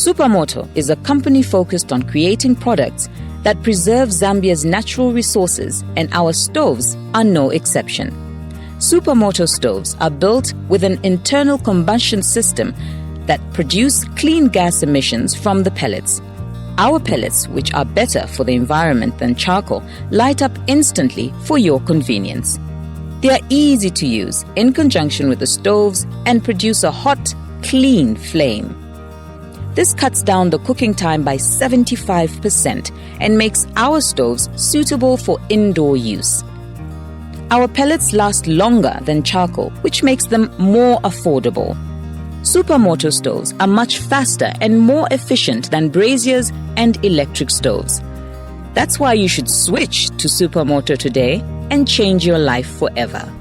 Supamoto is a company focused on creating products that preserve Zambia's natural resources, and our stoves are no exception. Supamoto stoves are built with an internal combustion system that produce clean gas emissions from the pellets. Our pellets, which are better for the environment than charcoal, light up instantly for your convenience. They are easy to use in conjunction with the stoves and produce a hot, clean flame. This cuts down the cooking time by 75% and makes our stoves suitable for indoor use. Our pellets last longer than charcoal, which makes them more affordable. Supamoto stoves are much faster and more efficient than braziers and electric stoves. That's why you should switch to Supamoto today and change your life forever.